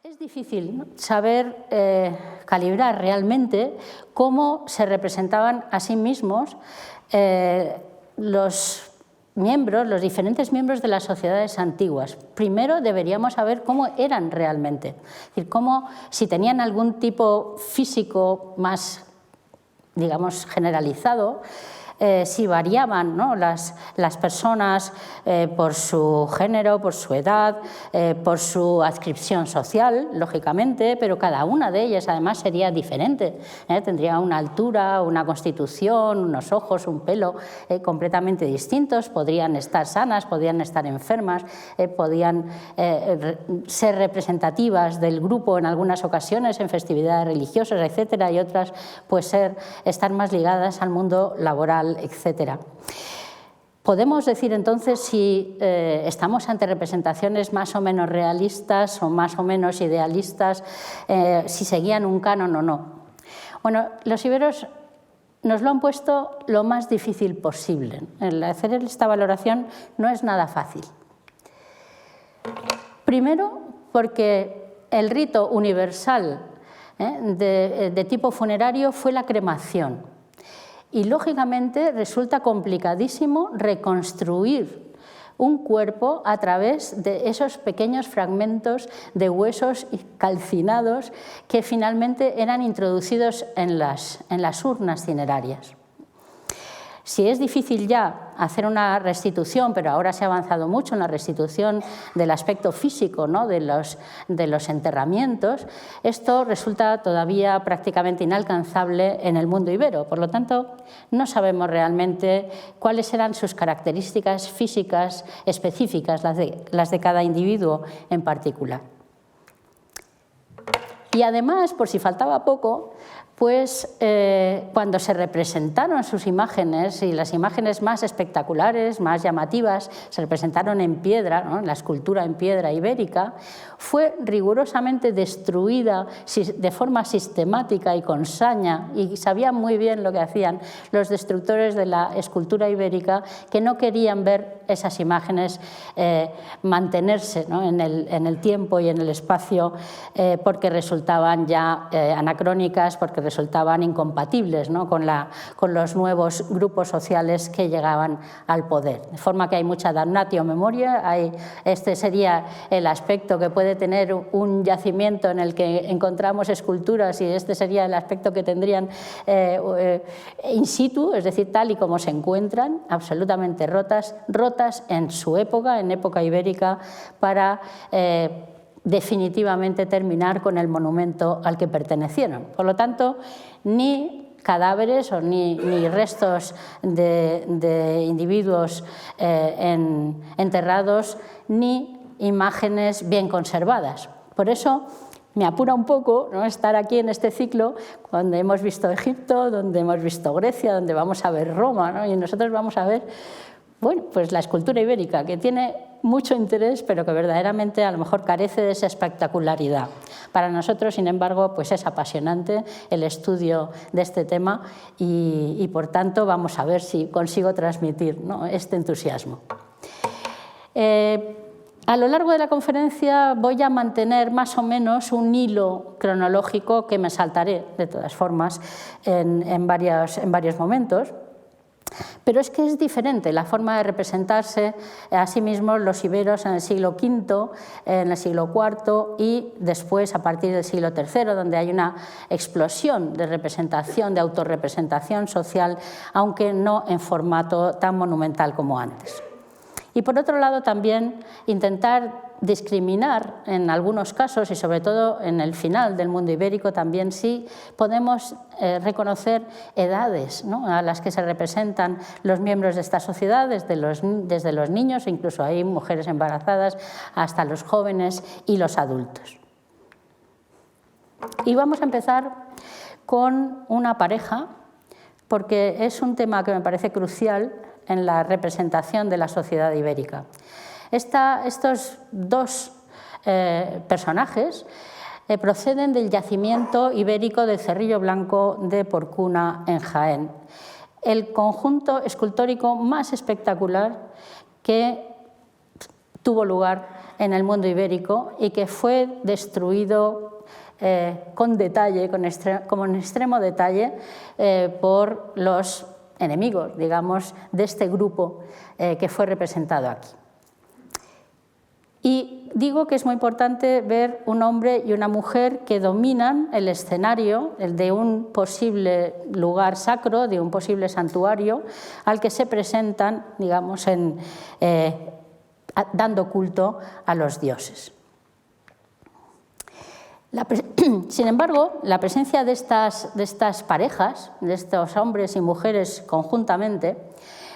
Es difícil saber calibrar realmente cómo se representaban a sí mismos los diferentes miembros de las sociedades antiguas. Primero deberíamos saber cómo eran realmente, es decir, si tenían algún tipo físico más, digamos, generalizado, si variaban, ¿no?, las personas por su género, por su edad, por su adscripción social, lógicamente, pero cada una de ellas además sería diferente, tendría una altura, una constitución, unos ojos, un pelo completamente distintos, podrían estar sanas, podrían estar enfermas, podían ser representativas del grupo en algunas ocasiones, en festividades religiosas, etcétera, y otras pues estar más ligadas al mundo laboral, etcétera. Podemos decir entonces si estamos ante representaciones más o menos realistas o más o menos idealistas, si seguían un canon o no. Bueno, los iberos nos lo han puesto lo más difícil posible. El hacer esta valoración no es nada fácil. Primero, porque el rito universal de tipo funerario fue la cremación. Y lógicamente resulta complicadísimo reconstruir un cuerpo a través de esos pequeños fragmentos de huesos calcinados que finalmente eran introducidos en las urnas cinerarias. Si es difícil ya hacer una restitución, pero ahora se ha avanzado mucho en la restitución del aspecto físico, ¿no?, de los enterramientos, esto resulta todavía prácticamente inalcanzable en el mundo ibero. Por lo tanto, no sabemos realmente cuáles eran sus características físicas específicas, las de cada individuo en particular. Y además, por si faltaba poco, pues cuando se representaron sus imágenes, y las imágenes más espectaculares, más llamativas, se representaron en piedra, ¿no?, en la escultura en piedra ibérica, fue rigurosamente destruida de forma sistemática y con saña, y sabían muy bien lo que hacían los destructores de la escultura ibérica, que no querían ver esas imágenes mantenerse, ¿no?, en el tiempo y en el espacio, porque resultaban ya anacrónicas, porque resultaban incompatibles, ¿no?, con los nuevos grupos sociales que llegaban al poder. De forma que hay mucha damnatio memoria, este sería el aspecto que puede tener un yacimiento en el que encontramos esculturas, y este sería el aspecto que tendrían in situ, es decir, tal y como se encuentran, absolutamente rotas en su época, en época ibérica, para definitivamente terminar con el monumento al que pertenecieron. Por lo tanto, ni cadáveres o ni restos de individuos enterrados, ni imágenes bien conservadas. Por eso me apura un poco, ¿no?, estar aquí en este ciclo donde hemos visto Egipto, donde hemos visto Grecia, donde vamos a ver Roma, ¿no?, y nosotros vamos a ver, bueno, pues la escultura ibérica, que tiene mucho interés, pero que verdaderamente a lo mejor carece de esa espectacularidad. Para nosotros, sin embargo, pues es apasionante el estudio de este tema y por tanto vamos a ver si consigo transmitir, ¿no?, este entusiasmo. A lo largo de la conferencia voy a mantener más o menos un hilo cronológico que me saltaré, de todas formas, en varios momentos. Pero es que es diferente la forma de representarse a sí mismos los iberos en el siglo V, en el siglo IV y después a partir del siglo III, donde hay una explosión de representación, de autorrepresentación social, aunque no en formato tan monumental como antes. Y por otro lado también intentar discriminar en algunos casos, y sobre todo en el final del mundo ibérico también, sí podemos reconocer edades, ¿no?, a las que se representan los miembros de esta sociedad, desde los niños, incluso hay mujeres embarazadas, hasta los jóvenes y los adultos. Y vamos a empezar con una pareja, porque es un tema que me parece crucial en la representación de la sociedad ibérica. Estos dos personajes proceden del yacimiento ibérico del Cerrillo Blanco de Porcuna, en Jaén, el conjunto escultórico más espectacular que tuvo lugar en el mundo ibérico y que fue destruido con detalle, con extremo detalle, por los enemigos, digamos, de este grupo que fue representado aquí. Y digo que es muy importante ver un hombre y una mujer que dominan el escenario de un posible lugar sacro, de un posible santuario, al que se presentan, digamos, dando culto a los dioses. Sin embargo, la presencia de estas parejas, de estos hombres y mujeres conjuntamente,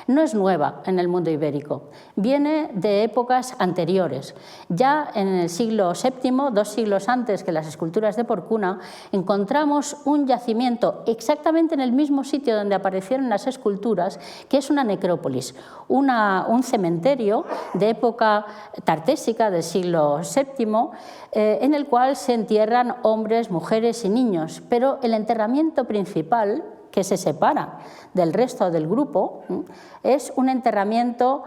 no es nueva en el mundo ibérico, viene de épocas anteriores. Ya en el siglo VII, 2 siglos antes que las esculturas de Porcuna, encontramos un yacimiento exactamente en el mismo sitio donde aparecieron las esculturas, que es una necrópolis, un cementerio de época tartésica del siglo VII, en el cual se entierran hombres, mujeres y niños, pero el enterramiento principal, que se separa del resto del grupo, es un enterramiento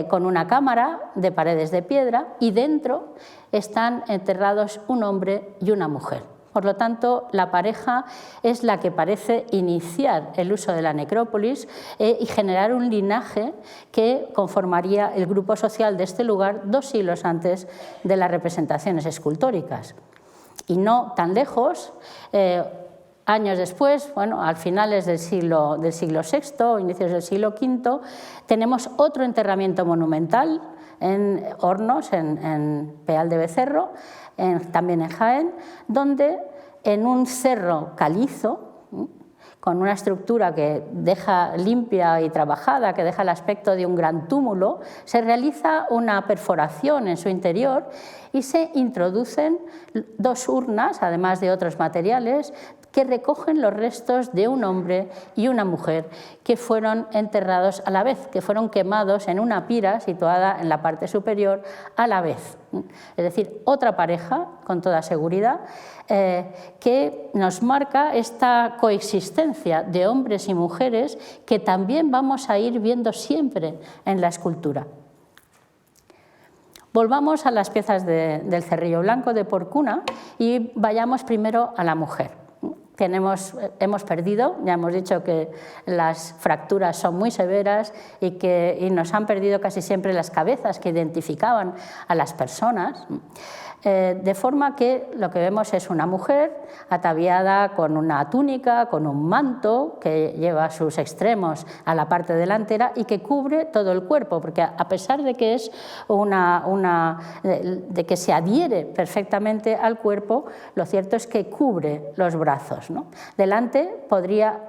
con una cámara de paredes de piedra y dentro están enterrados un hombre y una mujer. Por lo tanto, la pareja es la que parece iniciar el uso de la necrópolis y generar un linaje que conformaría el grupo social de este lugar 2 siglos antes de las representaciones escultóricas. Y no tan lejos, años después, bueno, al finales del siglo VI, inicios del siglo V, tenemos otro enterramiento monumental en Hornos, en Peal de Becerro, también en Jaén, donde en un cerro calizo, con una estructura que deja limpia y trabajada, que deja el aspecto de un gran túmulo, se realiza una perforación en su interior y se introducen 2 urnas, además de otros materiales, que recogen los restos de un hombre y una mujer que fueron enterrados a la vez, que fueron quemados en una pira situada en la parte superior a la vez. Es decir, otra pareja, con toda seguridad, que nos marca esta coexistencia de hombres y mujeres que también vamos a ir viendo siempre en la escultura. Volvamos a las piezas del Cerrillo Blanco de Porcuna y vayamos primero a la mujer. Hemos perdido, ya hemos dicho que las fracturas son muy severas y nos han perdido casi siempre las cabezas que identificaban a las personas, de forma que lo que vemos es una mujer ataviada con una túnica, con un manto que lleva sus extremos a la parte delantera y que cubre todo el cuerpo, porque a pesar de que es de que se adhiere perfectamente al cuerpo, lo cierto es que cubre los brazos, ¿no? Delante podría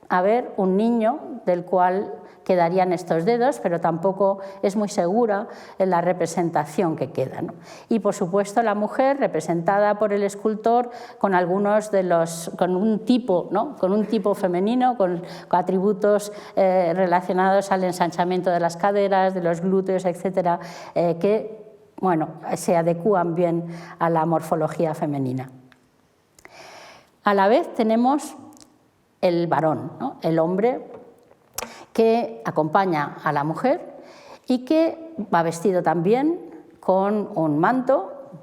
haber un niño del cual quedarían estos dedos, pero tampoco es muy segura en la representación que queda, ¿no? Y por supuesto la mujer representada por el escultor con un tipo, ¿no? Con un tipo femenino, con atributos relacionados al ensanchamiento de las caderas, de los glúteos, etcétera, que bueno, se adecúan bien a la morfología femenina. A la vez tenemos el varón, ¿no? El hombre que acompaña a la mujer y que va vestido también con un manto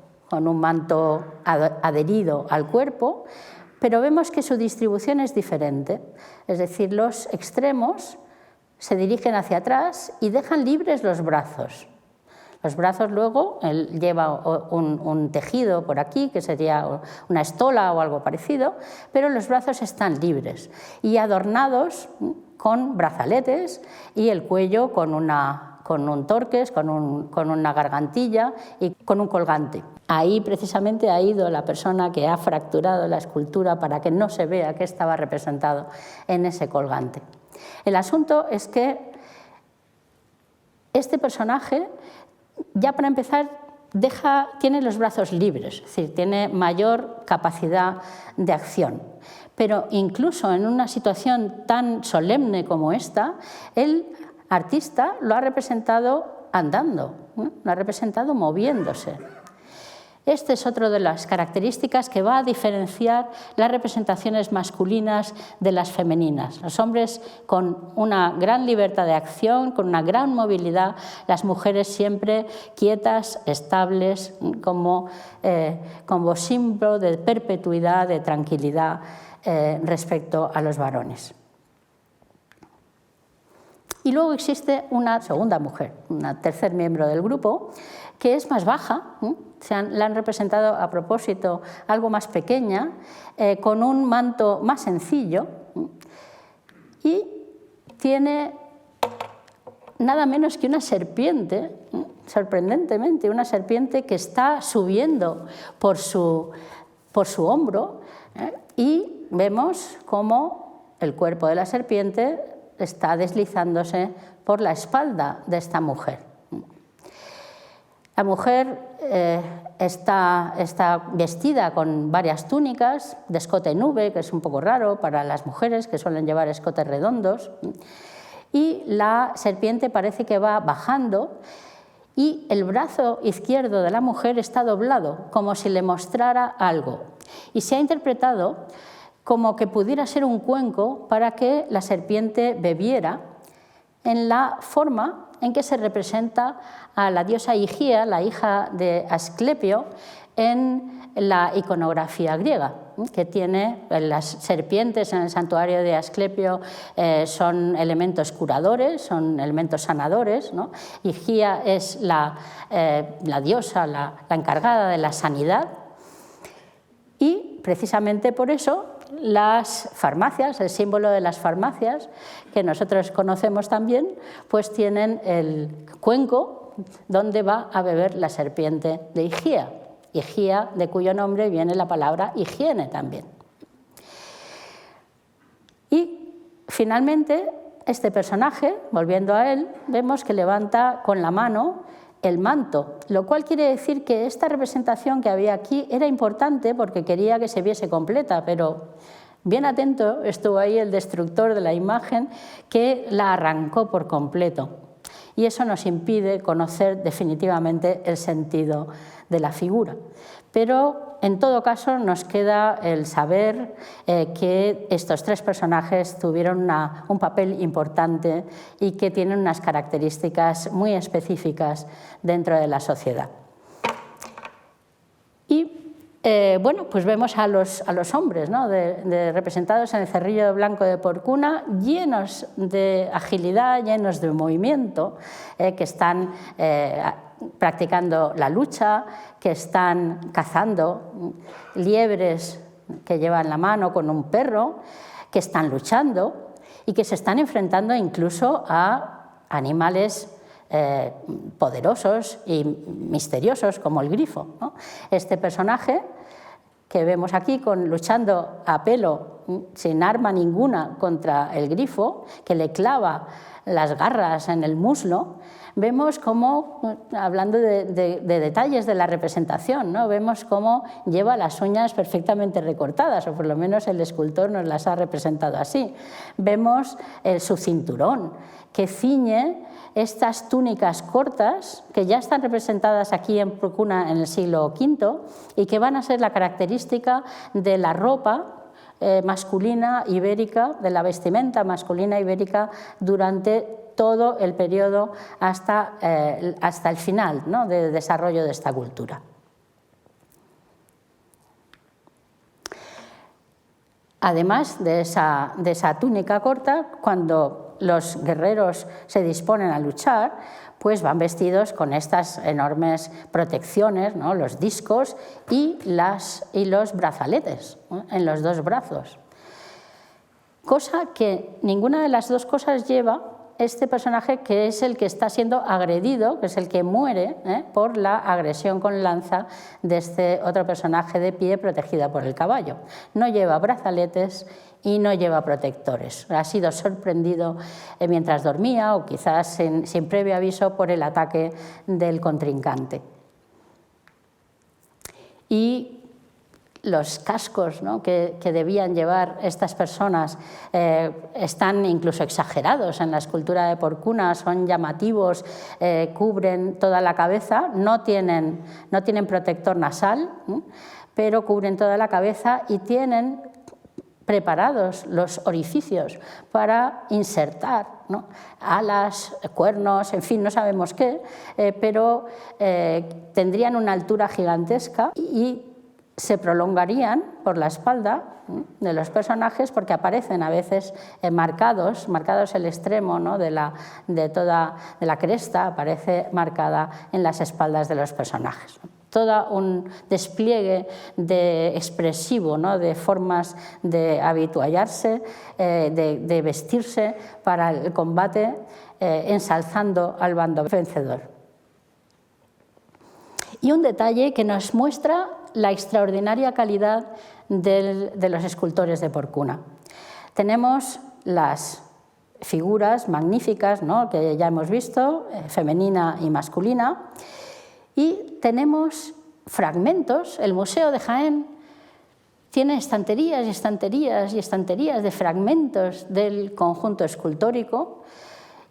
adherido al cuerpo, pero vemos que su distribución es diferente, es decir, los extremos se dirigen hacia atrás y dejan libres los brazos. Los brazos luego lleva un tejido por aquí, que sería una estola o algo parecido, pero los brazos están libres y adornados con brazaletes y el cuello con un torques, con una gargantilla y con un colgante. Ahí precisamente ha ido la persona que ha fracturado la escultura para que no se vea que estaba representado en ese colgante. El asunto es que este personaje, ya para empezar, tiene los brazos libres, es decir, tiene mayor capacidad de acción. Pero incluso en una situación tan solemne como esta, el artista lo ha representado andando, ¿no? Lo ha representado moviéndose. Esta es otra de las características que va a diferenciar las representaciones masculinas de las femeninas. Los hombres con una gran libertad de acción, con una gran movilidad, las mujeres siempre quietas, estables, como símbolo de perpetuidad, de tranquilidad respecto a los varones. Y luego existe una segunda mujer, una tercer miembro del grupo, que es más baja, la han representado a propósito algo más pequeña, con un manto más sencillo, y tiene nada menos que una serpiente, sorprendentemente, una serpiente que está subiendo por su hombro, y vemos cómo el cuerpo de la serpiente está deslizándose por la espalda de esta mujer. La mujer está vestida con varias túnicas de escote nube, que es un poco raro para las mujeres, que suelen llevar escotes redondos, y la serpiente parece que va bajando y el brazo izquierdo de la mujer está doblado, como si le mostrara algo. Y se ha interpretado como que pudiera ser un cuenco para que la serpiente bebiera, en la forma en que se representa a la diosa Higía, la hija de Asclepio, en la iconografía griega, que tiene las serpientes en el santuario de Asclepio, son elementos curadores, son elementos sanadores, ¿no? Higía es la diosa, la encargada de la sanidad, y precisamente por eso las farmacias, el símbolo de las farmacias, que nosotros conocemos también, pues tienen el cuenco donde va a beber la serpiente de Higía. Higía, de cuyo nombre viene la palabra higiene también. Y finalmente, este personaje, volviendo a él, vemos que levanta con la mano el manto, lo cual quiere decir que esta representación que había aquí era importante porque quería que se viese completa, pero bien atento estuvo ahí el destructor de la imagen, que la arrancó por completo. Y eso nos impide conocer definitivamente el sentido de la figura. Pero en todo caso nos queda el saber que estos tres personajes tuvieron un papel importante y que tienen unas características muy específicas dentro de la sociedad. Y bueno, pues vemos a los hombres, ¿no? representados en el cerrillo blanco de Porcuna, llenos de agilidad, llenos de movimiento, que están practicando la lucha, que están cazando liebres que llevan la mano con un perro, que están luchando y que se están enfrentando incluso a animales poderosos y misteriosos como el grifo, ¿no? Este personaje que vemos aquí luchando a pelo, sin arma ninguna, contra el grifo, que le clava las garras en el muslo, vemos cómo, hablando de detalles de la representación, ¿no? Vemos cómo lleva las uñas perfectamente recortadas, o por lo menos el escultor nos las ha representado así. Vemos su cinturón, que ciñe estas túnicas cortas que ya están representadas aquí en Porcuna en el siglo V y que van a ser la característica de la ropa masculina ibérica, de la vestimenta masculina ibérica durante todo el periodo hasta el final, ¿no? de desarrollo de esta cultura. Además de esa túnica corta, cuando los guerreros se disponen a luchar, pues van vestidos con estas enormes protecciones, ¿no? Los discos y los brazaletes, ¿no? En los dos brazos. Cosa que ninguna de las dos cosas lleva este personaje, que es el que está siendo agredido, que es el que muere por la agresión con lanza de este otro personaje de pie protegida por el caballo. No lleva brazaletes y no lleva protectores. Ha sido sorprendido mientras dormía o quizás sin previo aviso por el ataque del contrincante. Y los cascos, ¿no?, que debían llevar estas personas están incluso exagerados en la escultura de Porcuna, son llamativos, cubren toda la cabeza, no tienen protector nasal, pero cubren toda la cabeza y tienen preparados los orificios para insertar, ¿no?, alas, cuernos, en fin, no sabemos qué, pero tendrían una altura gigantesca y se prolongarían por la espalda de los personajes, porque aparecen a veces marcados el extremo, ¿no?, de la cresta, aparece marcada en las espaldas de los personajes. Todo un despliegue expresivo, ¿no?, de formas de habituallarse, de vestirse para el combate, ensalzando al bando vencedor. Y un detalle que nos muestra la extraordinaria calidad de los escultores de Porcuna. Tenemos las figuras magníficas, ¿no?, que ya hemos visto, femenina y masculina, y tenemos fragmentos. El Museo de Jaén tiene estanterías y estanterías y estanterías de fragmentos del conjunto escultórico,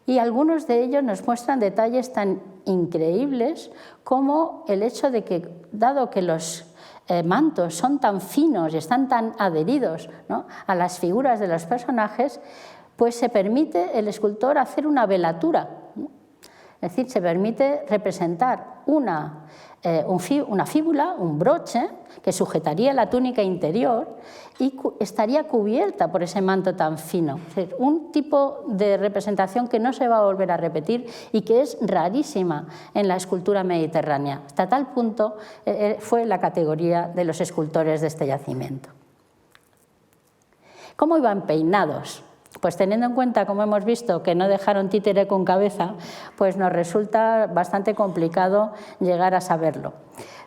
y algunos de ellos nos muestran detalles tan increíbles como el hecho de que, dado que los mantos son tan finos y están tan adheridos, ¿no?, a las figuras de los personajes, pues se permite el escultor hacer una velatura, ¿no? Es decir, se permite representar una fíbula, un broche, que sujetaría la túnica interior y estaría cubierta por ese manto tan fino. Es decir, un tipo de representación que no se va a volver a repetir y que es rarísima en la escultura mediterránea. Hasta tal punto fue la categoría de los escultores de este yacimiento. ¿Cómo iban peinados? Pues teniendo en cuenta, como hemos visto, que no dejaron títere con cabeza, pues nos resulta bastante complicado llegar a saberlo.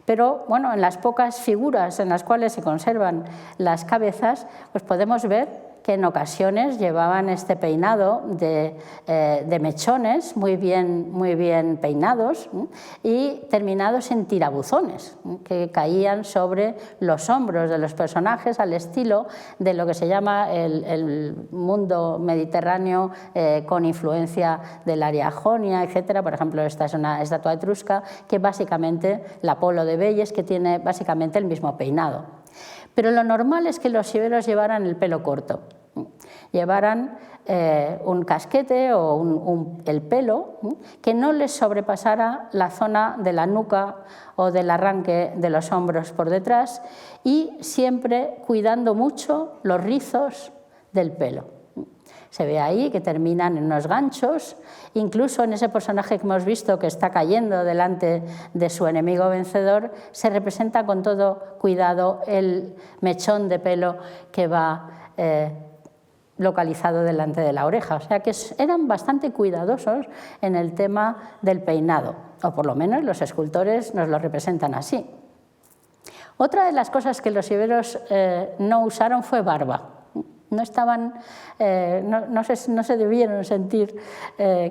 Pero bueno, en las pocas figuras en las cuales se conservan las cabezas, pues podemos ver que en ocasiones llevaban este peinado de mechones muy bien peinados y terminados en tirabuzones que caían sobre los hombros de los personajes, al estilo de lo que se llama el mundo mediterráneo con influencia del área jonia, etc. Por ejemplo, esta es una estatua etrusca que básicamente, la Apolo de Veyes, que tiene básicamente el mismo peinado. Pero lo normal es que los iberos llevaran el pelo corto, llevaran un casquete o el pelo que no les sobrepasara la zona de la nuca o del arranque de los hombros por detrás, y siempre cuidando mucho los rizos del pelo. Se ve ahí que terminan en unos ganchos, incluso en ese personaje que hemos visto que está cayendo delante de su enemigo vencedor, se representa con todo cuidado el mechón de pelo que va localizado delante de la oreja. O sea que eran bastante cuidadosos en el tema del peinado, o por lo menos los escultores nos lo representan así. Otra de las cosas que los iberos no usaron fue barba. No se debieron sentir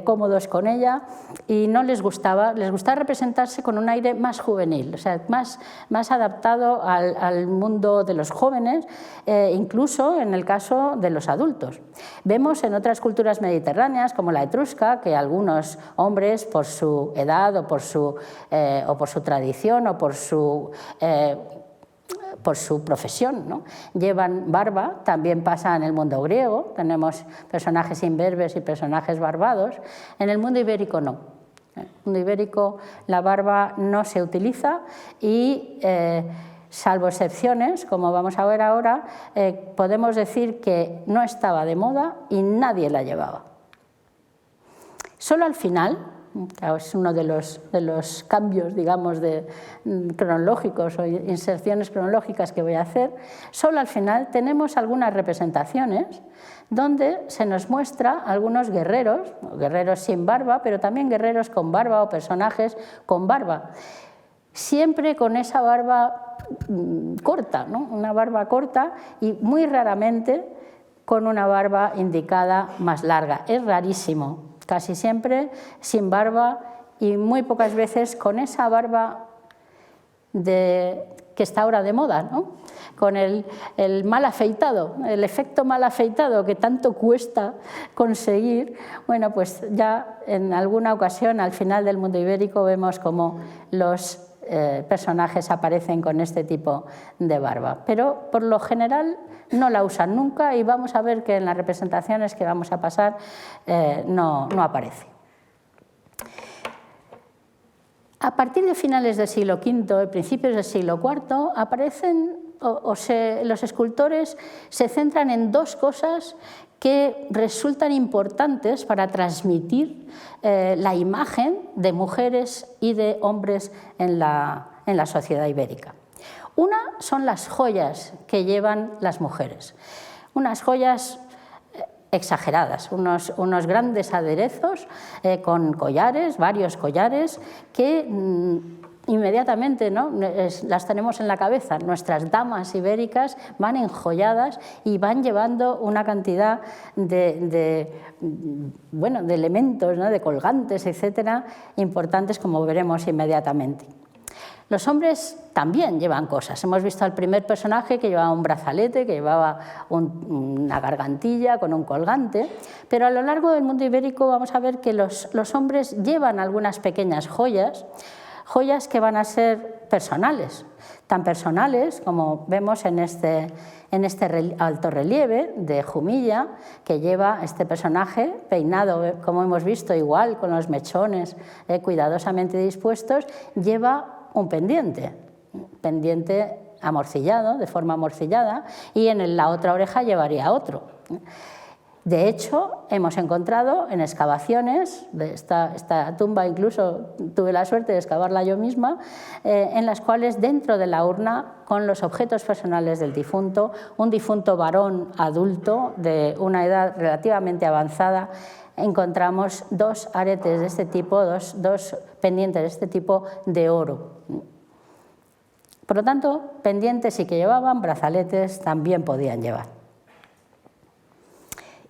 cómodos con ella y no les gustaba representarse con un aire más juvenil, o sea, más adaptado al mundo de los jóvenes, incluso en el caso de los adultos. Vemos en otras culturas mediterráneas, como la etrusca, que algunos hombres, por su edad o por su tradición o por su profesión, ¿no?, llevan barba. También pasa en el mundo griego, tenemos personajes imberbes y personajes barbados. En el mundo ibérico no. En el mundo ibérico la barba no se utiliza y, salvo excepciones, como vamos a ver ahora, podemos decir que no estaba de moda y nadie la llevaba. Solo al final, es uno de los cambios, digamos, cronológicos o inserciones cronológicas que voy a hacer, solo al final tenemos algunas representaciones donde se nos muestra algunos guerreros sin barba, pero también guerreros con barba o personajes con barba, siempre con esa barba corta, ¿no?, una barba corta, y muy raramente con una barba indicada más larga. Es rarísimo. Casi siempre sin barba y muy pocas veces con esa barba que está ahora de moda, ¿no? Con el mal afeitado, el efecto mal afeitado que tanto cuesta conseguir. Bueno, pues ya en alguna ocasión al final del mundo ibérico vemos como los personajes aparecen con este tipo de barba, pero por lo general no la usan nunca y vamos a ver que en las representaciones que vamos a pasar no aparece. A partir de finales del siglo V, principios del siglo IV, aparecen los escultores se centran en dos cosas que resultan importantes para transmitir la imagen de mujeres y de hombres en la sociedad ibérica. Una son las joyas que llevan las mujeres, unas joyas exageradas, unos grandes aderezos con collares, varios collares que inmediatamente, ¿no?, las tenemos en la cabeza. Nuestras damas ibéricas van enjolladas y van llevando una cantidad de elementos, ¿no?, de colgantes, etcétera, importantes, como veremos inmediatamente. Los hombres también llevan cosas. Hemos visto al primer personaje que llevaba un brazalete, que llevaba una gargantilla con un colgante, pero a lo largo del mundo ibérico vamos a ver que los hombres llevan algunas pequeñas joyas que van a ser personales, tan personales como vemos en este alto relieve de Jumilla, que lleva este personaje peinado, como hemos visto, igual con los mechones cuidadosamente dispuestos, lleva un pendiente amorcillado, de forma amorcillada, y en la otra oreja llevaría otro. De hecho, hemos encontrado en excavaciones, de esta tumba incluso tuve la suerte de excavarla yo misma, en las cuales dentro de la urna, con los objetos personales del difunto, un difunto varón adulto de una edad relativamente avanzada, encontramos dos aretes de este tipo, dos pendientes de este tipo de oro. Por lo tanto, pendientes sí que llevaban, brazaletes también podían llevar.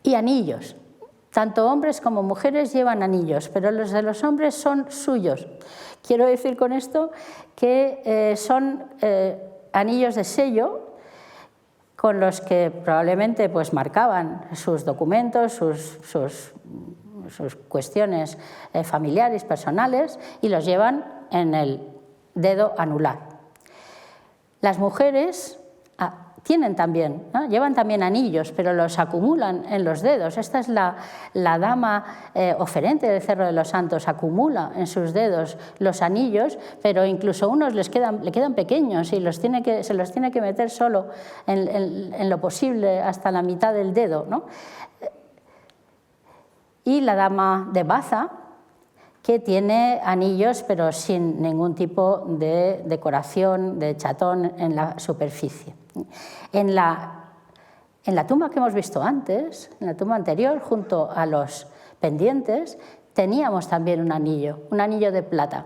Y anillos. Tanto hombres como mujeres llevan anillos, pero los de los hombres son suyos. Quiero decir con esto que son anillos de sello con los que probablemente pues, marcaban sus documentos, sus cuestiones familiares, personales, y los llevan en el dedo anular. Las mujeres tienen también, ¿no?, llevan también anillos, pero los acumulan en los dedos. Esta es la dama oferente del Cerro de los Santos, acumula en sus dedos los anillos, pero incluso unos le quedan pequeños y se los tiene que meter solo en lo posible hasta la mitad del dedo, ¿no? Y la dama de Baza, que tiene anillos pero sin ningún tipo de decoración, de chatón en la superficie. En la tumba que hemos visto antes, en la tumba anterior, junto a los pendientes, teníamos también un anillo de plata.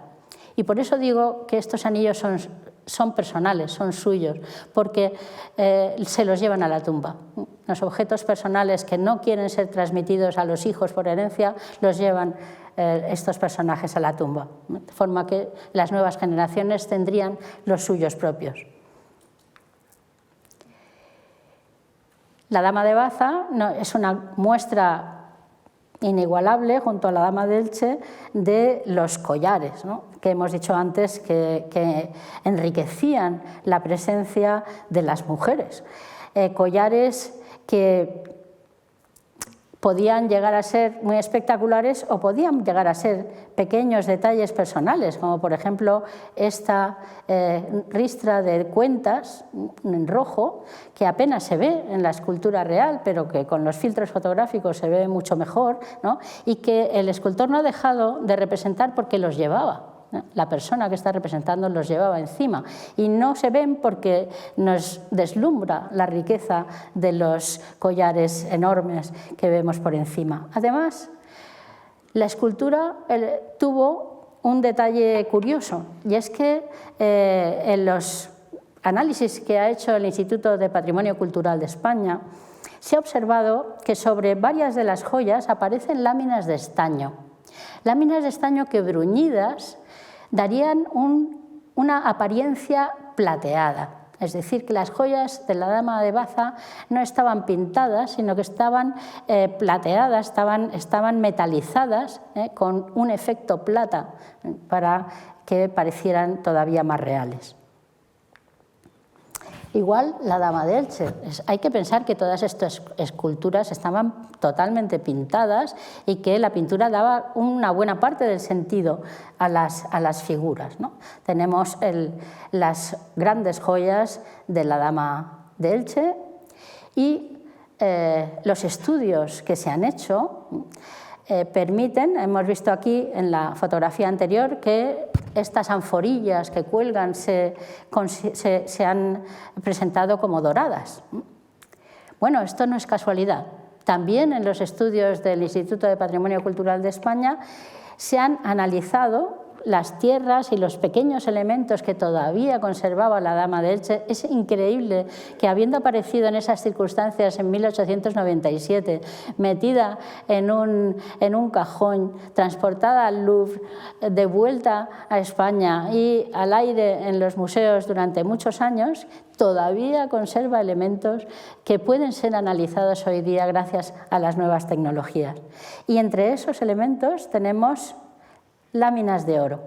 Y por eso digo que estos anillos son personales, son suyos, porque se los llevan a la tumba. Los objetos personales que no quieren ser transmitidos a los hijos por herencia, los llevan estos personajes a la tumba, de forma que las nuevas generaciones tendrían los suyos propios. La dama de Baza es una muestra inigualable, junto a la dama de Elche, de los collares, ¿no?, que hemos dicho antes que enriquecían la presencia de las mujeres. Collares que podían llegar a ser muy espectaculares o podían llegar a ser pequeños detalles personales, como por ejemplo esta ristra de cuentas en rojo, que apenas se ve en la escultura real, pero que con los filtros fotográficos se ve mucho mejor, ¿no?, y que el escultor no ha dejado de representar porque los llevaba. La persona que está representando los llevaba encima y no se ven porque nos deslumbra la riqueza de los collares enormes que vemos por encima. Además, la escultura tuvo un detalle curioso, y es que en los análisis que ha hecho el Instituto de Patrimonio Cultural de España se ha observado que sobre varias de las joyas aparecen láminas de estaño que bruñidas darían un una apariencia plateada. Es decir, que las joyas de la dama de Baza no estaban pintadas, sino que estaban plateadas, estaban metalizadas con un efecto plata para que parecieran todavía más reales. Igual la dama de Elche. Hay que pensar que todas estas esculturas estaban totalmente pintadas y que la pintura daba una buena parte del sentido a las figuras, ¿no? Tenemos las grandes joyas de la dama de Elche y los estudios que se han hecho permiten, hemos visto aquí en la fotografía anterior, que estas anforillas que cuelgan se han presentado como doradas. Bueno, esto no es casualidad. También en los estudios del Instituto de Patrimonio Cultural de España se han analizado las tierras y los pequeños elementos que todavía conservaba la dama de Elche. Es increíble que, habiendo aparecido en esas circunstancias en 1897, metida en un cajón, transportada al Louvre, de vuelta a España y al aire en los museos durante muchos años, todavía conserva elementos que pueden ser analizados hoy día gracias a las nuevas tecnologías. Y entre esos elementos tenemos láminas de oro.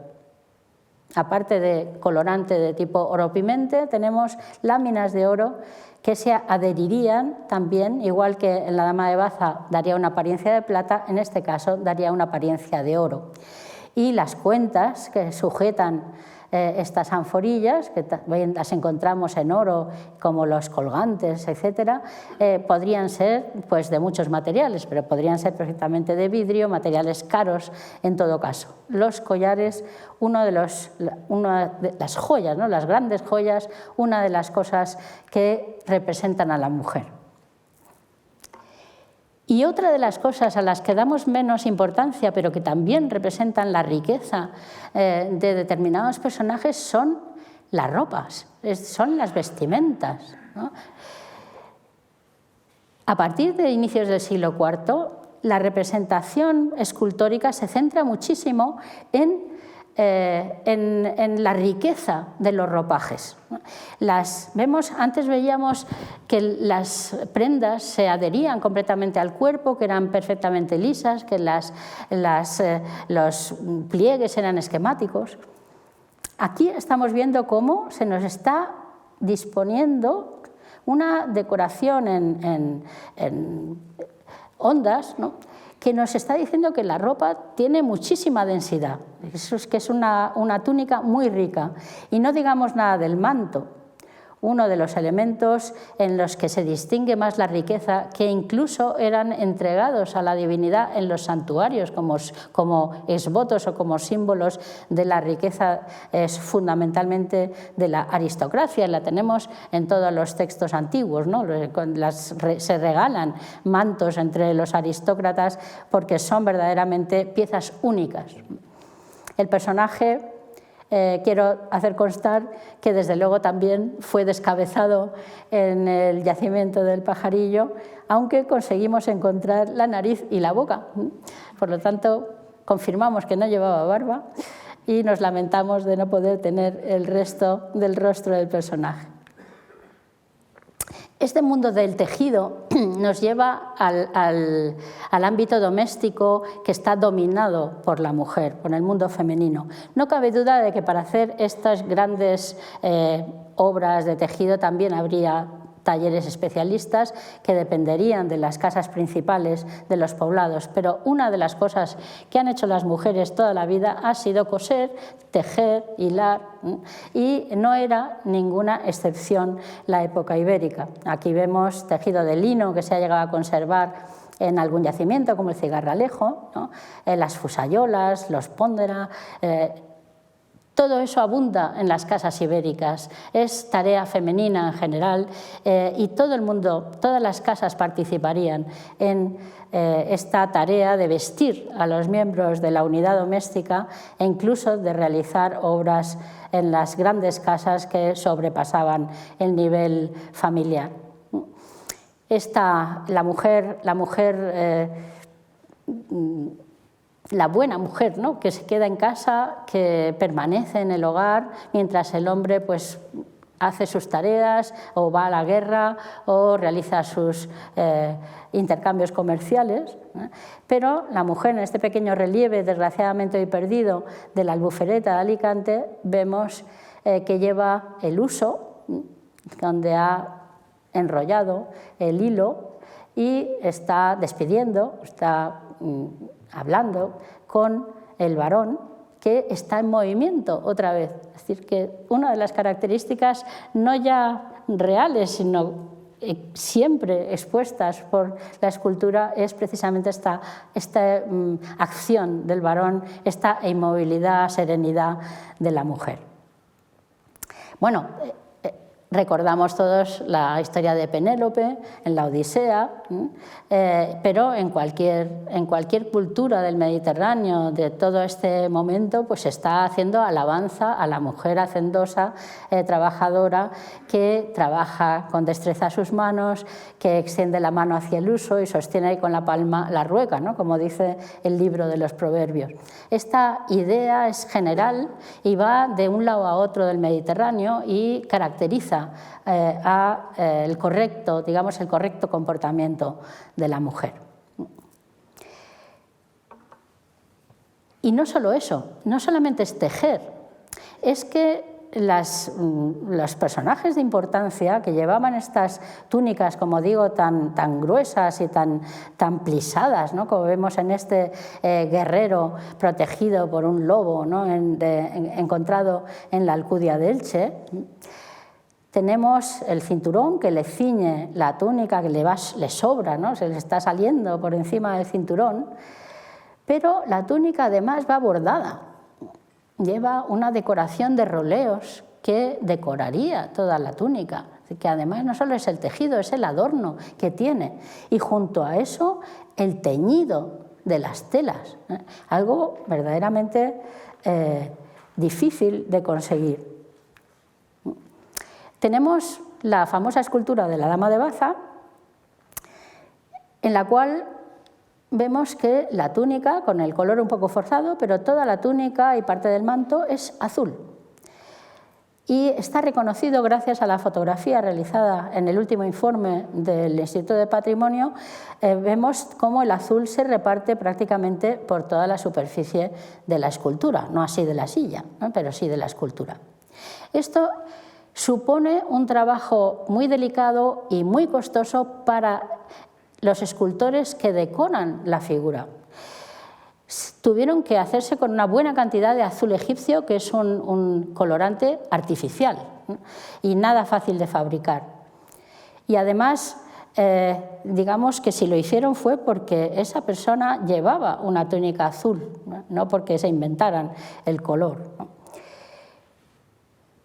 Aparte de colorante de tipo oro pimente, tenemos láminas de oro que se adherirían también, igual que en la dama de Baza daría una apariencia de plata, en este caso daría una apariencia de oro. Y las cuentas que sujetan estas anforillas, que las encontramos en oro, como los colgantes, etcétera, podrían ser pues, de muchos materiales, pero podrían ser perfectamente de vidrio, materiales caros en todo caso. Los collares, una de las joyas, ¿no? Las grandes joyas, una de las cosas que representan a la mujer. Y otra de las cosas a las que damos menos importancia, pero que también representan la riqueza de determinados personajes, son las ropas, son las vestimentas, ¿no? A partir de inicios del siglo IV, la representación escultórica se centra muchísimo en la riqueza de los ropajes. Antes veíamos que las prendas se adherían completamente al cuerpo, que eran perfectamente lisas, que los pliegues eran esquemáticos. Aquí estamos viendo cómo se nos está disponiendo una decoración en ondas, ¿no?, que nos está diciendo que la ropa tiene muchísima densidad, que es una túnica muy rica. Y no digamos nada del manto, uno de los elementos en los que se distingue más la riqueza, que incluso eran entregados a la divinidad en los santuarios como exvotos o como símbolos de la riqueza, es fundamentalmente de la aristocracia. La tenemos en todos los textos antiguos, ¿no? Se regalan mantos entre los aristócratas porque son verdaderamente piezas únicas. El personaje, quiero hacer constar que desde luego también fue descabezado en el yacimiento del Pajarillo, aunque conseguimos encontrar la nariz y la boca. Por lo tanto, confirmamos que no llevaba barba y nos lamentamos de no poder tener el resto del rostro del personaje. Este mundo del tejido nos lleva al ámbito doméstico, que está dominado por la mujer, por el mundo femenino. No cabe duda de que para hacer estas grandes obras de tejido también habría talleres especialistas que dependerían de las casas principales de los poblados, pero una de las cosas que han hecho las mujeres toda la vida ha sido coser, tejer, hilar, y no era ninguna excepción la época ibérica. Aquí vemos tejido de lino que se ha llegado a conservar en algún yacimiento, como el Cigarralejo, ¿no? Las fusayolas, los póndera. Todo eso abunda en las casas ibéricas, es tarea femenina en general, y todo el mundo, todas las casas participarían en esta tarea de vestir a los miembros de la unidad doméstica e incluso de realizar obras en las grandes casas que sobrepasaban el nivel familiar. La mujer la buena mujer, ¿no? Que se queda en casa, que permanece en el hogar, mientras el hombre pues, hace sus tareas o va a la guerra o realiza sus intercambios comerciales. Pero la mujer, en este pequeño relieve, desgraciadamente hoy perdido, de la Albufereta de Alicante, vemos que lleva el huso, donde ha enrollado el hilo y está despidiendo, está hablando con el varón que está en movimiento otra vez. Es decir, que una de las características no ya reales, sino siempre expuestas por la escultura es precisamente esta acción del varón, esta inmovilidad, serenidad de la mujer. Bueno, recordamos todos la historia de Penélope en la Odisea, pero en cualquier cultura del Mediterráneo de todo este momento pues se está haciendo alabanza a la mujer hacendosa, trabajadora, que trabaja con destreza sus manos, que extiende la mano hacia el huso y sostiene ahí con la palma la rueca, ¿no? Como dice el libro de los Proverbios. Esta idea es general y va de un lado a otro del Mediterráneo y caracteriza el correcto comportamiento de la mujer. Y no solo eso, no solamente es tejer, es que los personajes de importancia que llevaban estas túnicas, como digo, tan gruesas y tan plisadas, ¿no? Como vemos en este guerrero protegido por un lobo, ¿no? Encontrado en la Alcudia de Elche. Tenemos el cinturón que le ciñe la túnica, que le sobra, ¿no? Se le está saliendo por encima del cinturón, pero la túnica además va bordada, lleva una decoración de roleos que decoraría toda la túnica, que además no solo es el tejido, es el adorno que tiene, y junto a eso el teñido de las telas, algo verdaderamente difícil de conseguir. Tenemos la famosa escultura de la Dama de Baza, en la cual vemos que la túnica, con el color un poco forzado, pero toda la túnica y parte del manto es azul. Y está reconocido gracias a la fotografía realizada en el último informe del Instituto de Patrimonio. Vemos cómo el azul se reparte prácticamente por toda la superficie de la escultura, no así de la silla, ¿no? Pero sí de la escultura. Esto supone un trabajo muy delicado y muy costoso para los escultores que decoran la figura. Tuvieron que hacerse con una buena cantidad de azul egipcio, que es un colorante artificial, ¿no? Y nada fácil de fabricar. Y además, digamos que si lo hicieron fue porque esa persona llevaba una túnica azul, no porque se inventaran el color, ¿no?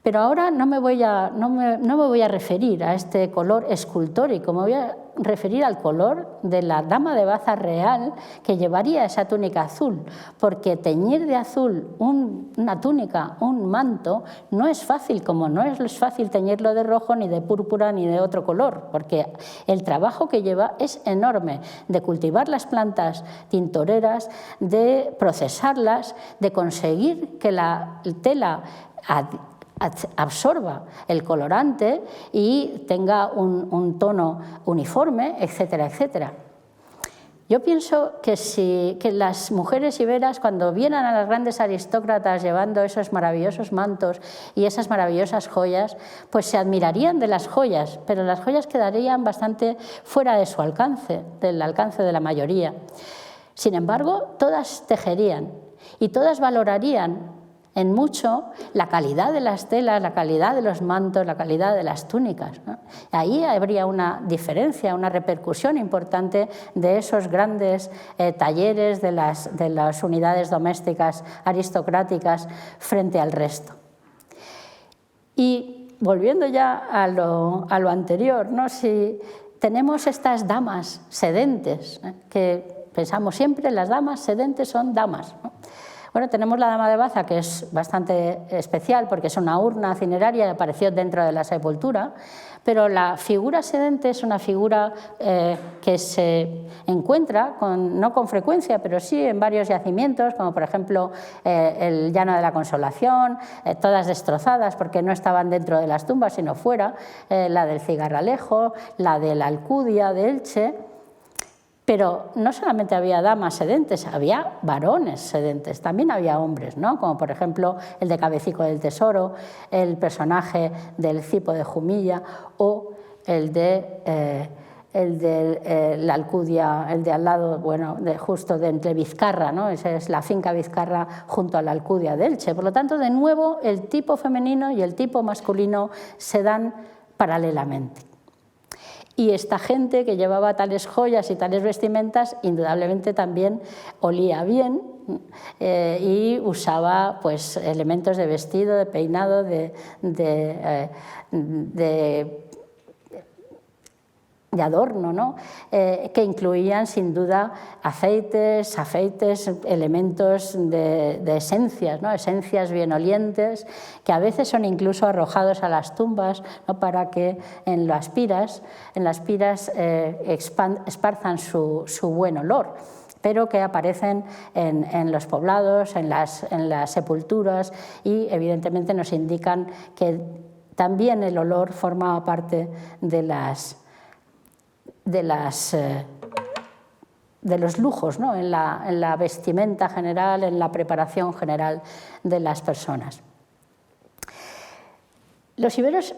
Pero ahora no me voy a referir a este color escultórico, me voy a referir al color de la Dama de Baza real que llevaría esa túnica azul, porque teñir de azul una túnica, un manto, no es fácil, como no es fácil teñirlo de rojo, ni de púrpura, ni de otro color, porque el trabajo que lleva es enorme, de cultivar las plantas tintoreras, de procesarlas, de conseguir que la tela absorba el colorante y tenga un tono uniforme, etcétera, etcétera. Yo pienso que las mujeres iberas, cuando vieran a las grandes aristócratas llevando esos maravillosos mantos y esas maravillosas joyas, pues se admirarían de las joyas, pero las joyas quedarían bastante fuera de su alcance, del alcance de la mayoría. Sin embargo, todas tejerían y todas valorarían en mucho la calidad de las telas, la calidad de los mantos, la calidad de las túnicas, ¿no? Ahí habría una diferencia, una repercusión importante de esos grandes talleres de las unidades domésticas aristocráticas frente al resto. Y volviendo ya a lo anterior, ¿no? Si tenemos estas damas sedentes, que pensamos siempre las damas sedentes son damas, ¿no? Bueno, tenemos la Dama de Baza, que es bastante especial porque es una urna cineraria y apareció dentro de la sepultura, pero la figura sedente es una figura que se encuentra, no con frecuencia, pero sí en varios yacimientos, como por ejemplo el Llano de la Consolación, todas destrozadas porque no estaban dentro de las tumbas sino fuera, la del Cigarralejo, la de la Alcudia de Elche. Pero no solamente había damas sedentes, había varones sedentes, también había hombres, ¿no? Como por ejemplo el de Cabecico del Tesoro, el personaje del Cipo de Jumilla o el de la Alcudia, el de al lado, bueno, justo de entre Vizcarra, ¿no? Esa es la finca Vizcarra junto a la Alcudia de Elche. Por lo tanto, de nuevo, el tipo femenino y el tipo masculino se dan paralelamente. Y esta gente que llevaba tales joyas y tales vestimentas indudablemente también olía bien y usaba pues, elementos de vestido, de peinado, de adorno, ¿no? Que incluían sin duda aceites, elementos de esencias, ¿no? Esencias bien olientes, que a veces son incluso arrojados a las tumbas, ¿no? Para que en las piras esparzan su buen olor, pero que aparecen en los poblados, en las sepulturas y evidentemente nos indican que también el olor formaba parte de los lujos, ¿no? en la vestimenta general, en la preparación general de las personas. A los iberos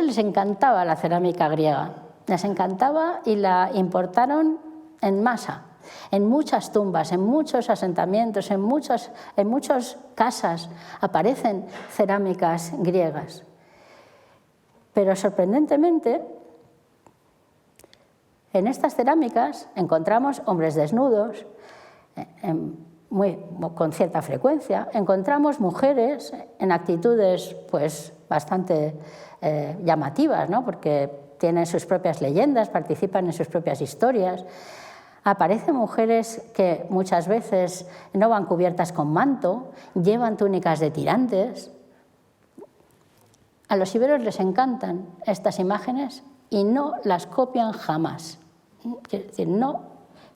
les encantaba la cerámica griega, les encantaba y la importaron en masa, en muchas tumbas, en muchos asentamientos, en muchas casas aparecen cerámicas griegas. Pero sorprendentemente, en estas cerámicas encontramos hombres desnudos, con cierta frecuencia, encontramos mujeres en actitudes pues, bastante llamativas, ¿no? Porque tienen sus propias leyendas, participan en sus propias historias. Aparecen mujeres que muchas veces no van cubiertas con manto, llevan túnicas de tirantes. A los iberos les encantan estas imágenes y no las copian jamás. Es decir, no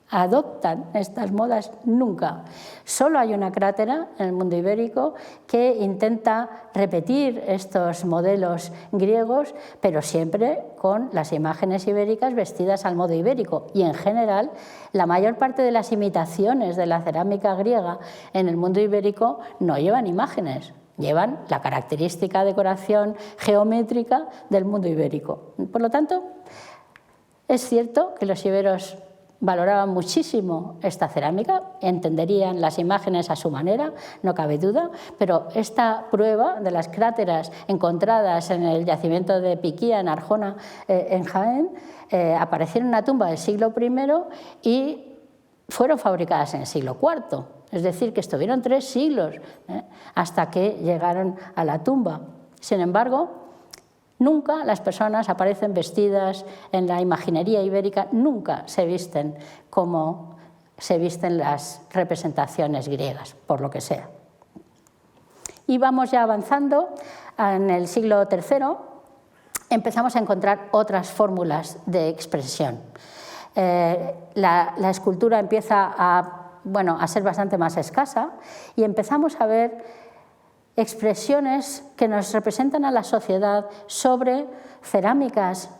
adoptan estas modas nunca. Solo hay una crátera en el mundo ibérico que intenta repetir estos modelos griegos, pero siempre con las imágenes ibéricas vestidas al modo ibérico. Y en general, la mayor parte de las imitaciones de la cerámica griega en el mundo ibérico no llevan imágenes, llevan la característica decoración geométrica del mundo ibérico. Por lo tanto, es cierto que los iberos valoraban muchísimo esta cerámica, entenderían las imágenes a su manera, no cabe duda, pero esta prueba de las cráteras encontradas en el yacimiento de Piquía, en Arjona, en Jaén, aparecieron en una tumba del siglo I y fueron fabricadas en el siglo IV. Es decir, que estuvieron 3 siglos hasta que llegaron a la tumba. Sin embargo, nunca las personas aparecen vestidas en la imaginería ibérica, nunca se visten como se visten las representaciones griegas, por lo que sea. Y vamos ya avanzando. En el siglo III empezamos a encontrar otras fórmulas de expresión. La escultura empieza a ser bastante más escasa y empezamos a ver expresiones que nos representan a la sociedad sobre cerámicas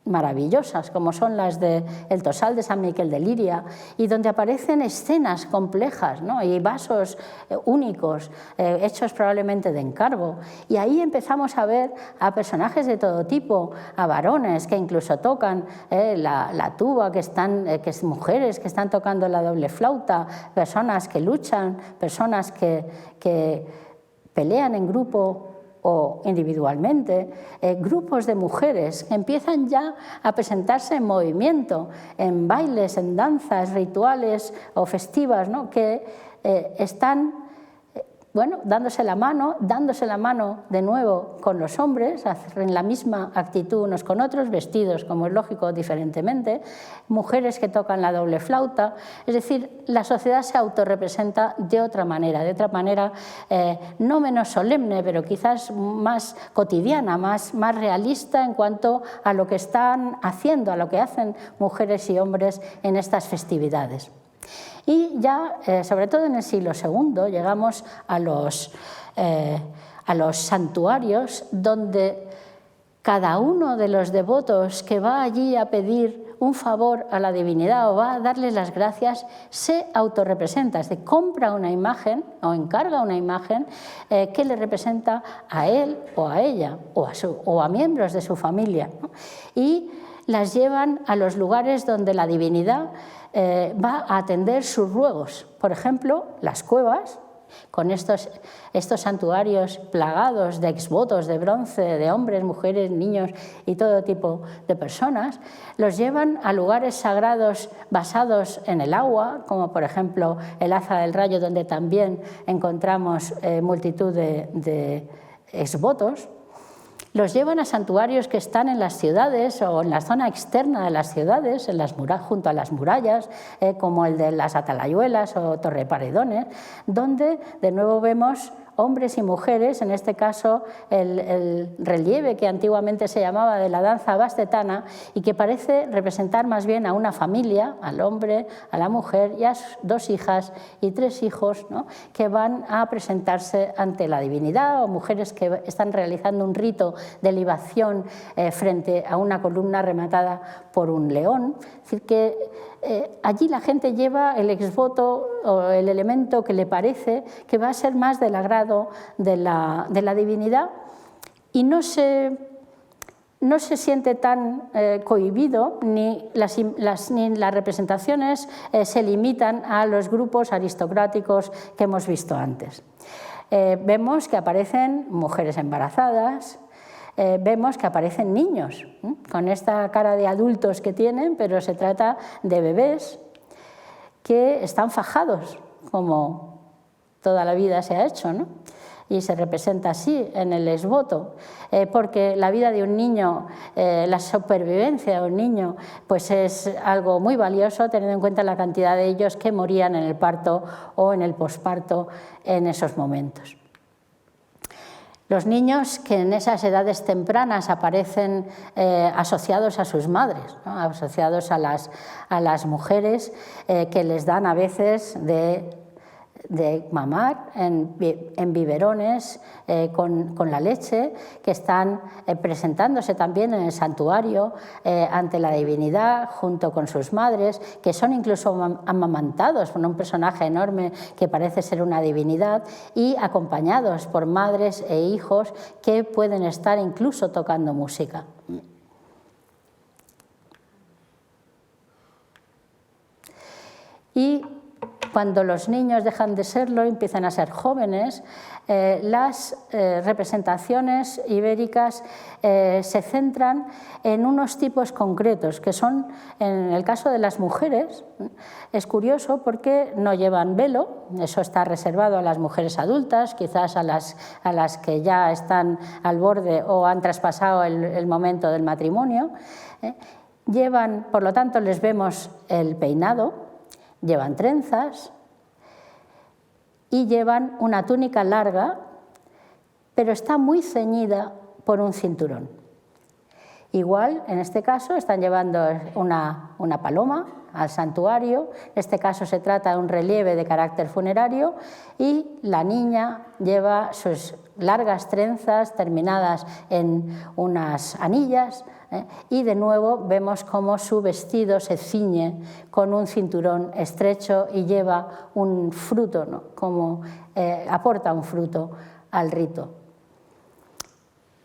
maravillosas, como son las del Tosal de San Miquel de Liria, y donde aparecen escenas complejas, ¿no? Y vasos únicos, hechos probablemente de encargo. Y ahí empezamos a ver a personajes de todo tipo, a varones que incluso tocan la tuba, mujeres que están tocando la doble flauta, personas que luchan, personas que pelean en grupo o individualmente, grupos de mujeres que empiezan ya a presentarse en movimiento, en bailes, en danzas, rituales o festivas, ¿no? Que están bueno, dándose la mano de nuevo con los hombres, en la misma actitud unos con otros, vestidos, como es lógico, diferentemente, mujeres que tocan la doble flauta, es decir, la sociedad se autorrepresenta de otra manera no menos solemne, pero quizás más cotidiana, más realista en cuanto a lo que están haciendo, a lo que hacen mujeres y hombres en estas festividades. Y ya, sobre todo en el siglo II, llegamos a los santuarios donde cada uno de los devotos que va allí a pedir un favor a la divinidad o va a darle las gracias se autorrepresenta, es decir, compra una imagen o encarga una imagen que le representa a él o a ella o a miembros de su familia, ¿no? Y las llevan a los lugares donde la divinidad va a atender sus ruegos. Por ejemplo, las cuevas, con estos santuarios plagados de exvotos de bronce, de hombres, mujeres, niños y todo tipo de personas, los llevan a lugares sagrados basados en el agua, como por ejemplo el Aza del Rayo, donde también encontramos multitud de exvotos. Los llevan a santuarios que están en las ciudades o en la zona externa de las ciudades, junto a las murallas, como el de las Atalayuelas o Torreparedones, donde de nuevo vemos hombres y mujeres, en este caso el relieve que antiguamente se llamaba de la danza bastetana y que parece representar más bien a una familia, al hombre, a la mujer y a 2 hijas y 3 hijos, ¿no?, que van a presentarse ante la divinidad, o mujeres que están realizando un rito de libación frente a una columna rematada por un león. Es decir, que allí la gente lleva el exvoto o el elemento que le parece que va a ser más del agrado de la divinidad y no se siente tan cohibido, ni las representaciones se limitan a los grupos aristocráticos que hemos visto antes. Vemos que aparecen mujeres embarazadas, vemos que aparecen niños, con esta cara de adultos que tienen, pero se trata de bebés que están fajados, como toda la vida se ha hecho, ¿no? Y se representa así en el exvoto, porque la vida de un niño, la supervivencia de un niño, pues es algo muy valioso, teniendo en cuenta la cantidad de ellos que morían en el parto o en el posparto en esos momentos. Los niños que en esas edades tempranas aparecen asociados a sus madres, ¿no?, asociados a las mujeres que les dan a veces de mamar en biberones con la leche, que están presentándose también en el santuario ante la divinidad junto con sus madres, que son incluso amamantados por un personaje enorme que parece ser una divinidad y acompañados por madres e hijos que pueden estar incluso tocando música. Y cuando los niños dejan de serlo y empiezan a ser jóvenes, las representaciones ibéricas se centran en unos tipos concretos, que son, en el caso de las mujeres, es curioso porque no llevan velo, eso está reservado a las mujeres adultas, quizás a las que ya están al borde o han traspasado el momento del matrimonio. Llevan, por lo tanto, les vemos el peinado, llevan trenzas y llevan una túnica larga, pero está muy ceñida por un cinturón. Igual, en este caso, están llevando una paloma al santuario, en este caso se trata de un relieve de carácter funerario, y la niña lleva sus largas trenzas terminadas en unas anillas, y de nuevo vemos cómo su vestido se ciñe con un cinturón estrecho y lleva un fruto, ¿no?, como aporta un fruto al rito.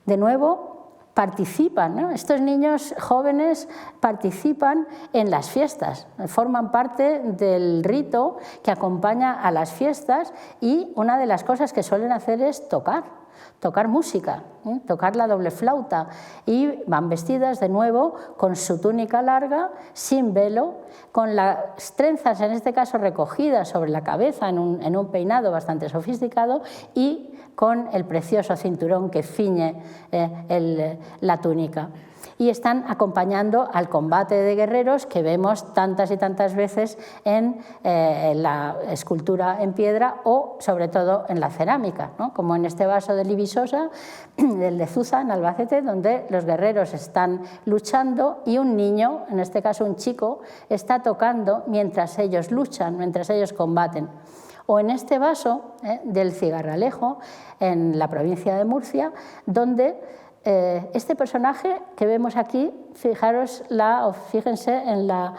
De nuevo participan, ¿no?, estos niños jóvenes participan en las fiestas, forman parte del rito que acompaña a las fiestas, y una de las cosas que suelen hacer es tocar. tocar música, tocar la doble flauta, y van vestidas de nuevo con su túnica larga, sin velo, con las trenzas, en este caso recogidas sobre la cabeza en un peinado bastante sofisticado, y con el precioso cinturón que ciñe la túnica. Y están acompañando al combate de guerreros que vemos tantas y tantas veces en la escultura en piedra o sobre todo en la cerámica, ¿no? Como en este vaso de Libisosa, del de Zuza, en Albacete, donde los guerreros están luchando y un niño, en este caso un chico, está tocando mientras ellos luchan, mientras ellos combaten. O en este vaso del Cigarralejo, en la provincia de Murcia, donde este personaje que vemos aquí, fíjense en la